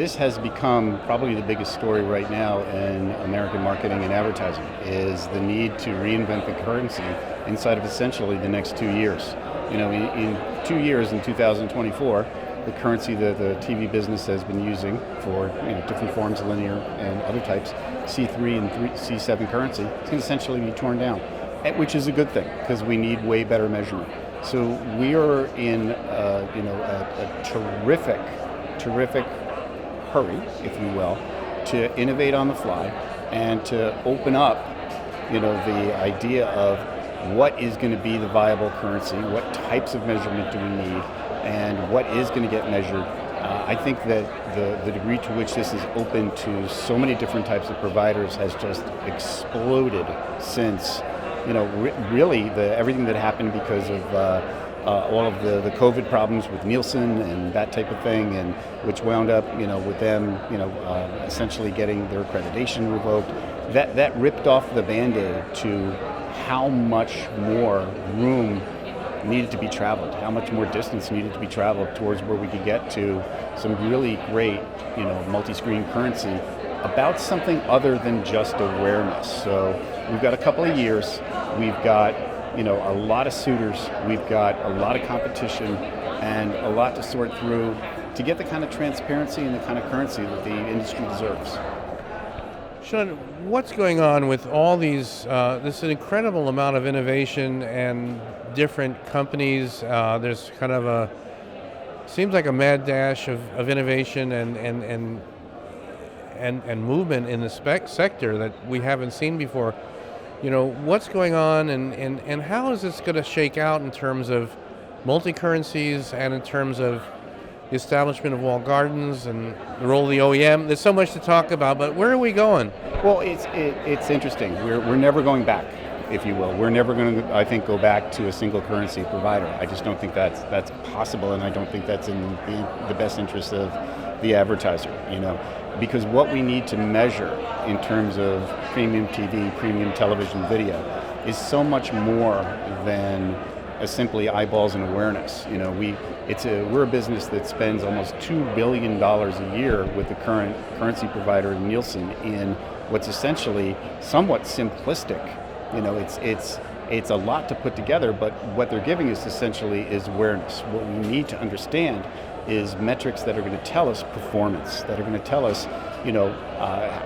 this has become probably the biggest story right now in American marketing and advertising, is the need to reinvent the currency inside of essentially the next 2 years. In 2 years, in 2024, the currency that the TV business has been using for different forms, linear and other types, C3 and C7 currency, is going to essentially be torn down, which is a good thing because we need way better measurement. So we are in a terrific hurry, if you will, to innovate on the fly and to open up, the idea of what is going to be the viable currency, what types of measurement do we need, and what is going to get measured. I think that the degree to which this is open to so many different types of providers has just exploded since, really everything that happened because of all of the COVID problems with Nielsen and that type of thing, and which wound up, with them, essentially getting their accreditation revoked. That ripped off the Band-Aid to how much more room needed to be traveled, how much more distance needed to be traveled towards where we could get to some really great, multi-screen currency about something other than just awareness. So we've got a couple of years, we've got a lot of suitors, we've got a lot of competition, and a lot to sort through to get the kind of transparency and the kind of currency that the industry deserves. Sean, what's going on with all these, this incredible amount of innovation and different companies? There's kind of seems like a mad dash of innovation and movement in the sector that we haven't seen before. What's going on and how is this going to shake out in terms of multi-currencies and in terms of the establishment of walled gardens and the role of the OEM? There's so much to talk about, but where are we going? Well, it's interesting. We're never going back, if you will. We're never going to, I think, go back to a single currency provider. I just don't think that's possible, and I don't think that's in the best interest of the advertiser, because what we need to measure in terms of premium TV, premium television video is so much more than simply eyeballs and awareness. We're a business that spends almost $2 billion a year with the current currency provider Nielsen in what's essentially somewhat simplistic. It's a lot to put together, but what they're giving us essentially is awareness. What we need to understand is metrics that are going to tell us performance, that are going to tell us,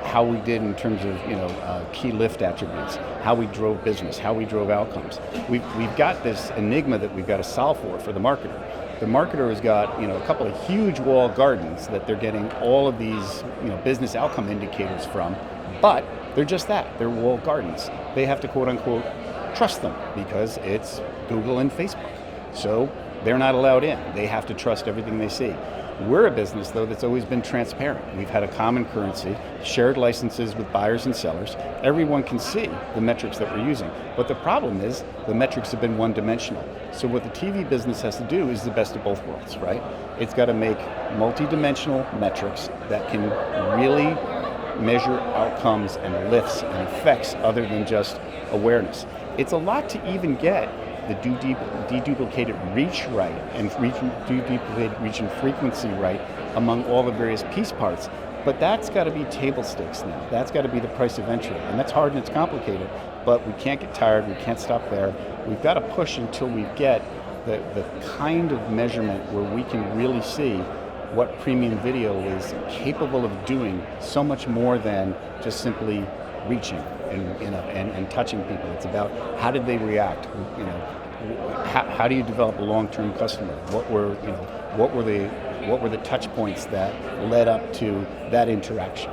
how we did in terms of, key lift attributes, how we drove business, how we drove outcomes. We've got this enigma that we've got to solve for the marketer. The marketer has got, a couple of huge walled gardens that they're getting all of these, business outcome indicators from, but they're just that, they're walled gardens. They have to quote unquote trust them because it's Google and Facebook. So they're not allowed in. They have to trust everything they see. We're a business, though, that's always been transparent. We've had a common currency, shared licenses with buyers and sellers. Everyone can see the metrics that we're using. But the problem is the metrics have been one-dimensional. So what the TV business has to do is the best of both worlds, right? It's got to make multi-dimensional metrics that can really measure outcomes and lifts and effects other than just awareness. It's a lot to even get the deduplicated reach right and deduplicated reach and frequency right among all the various piece parts. But that's got to be table stakes now. That's got to be the price of entry. And that's hard and it's complicated, but we can't get tired. We can't stop there. We've got to push until we get the kind of measurement where we can really see what premium video is capable of doing so much more than just simply reaching and touching people. It's about how did they react? How do you develop a long-term customer? What were the touch points that led up to that interaction?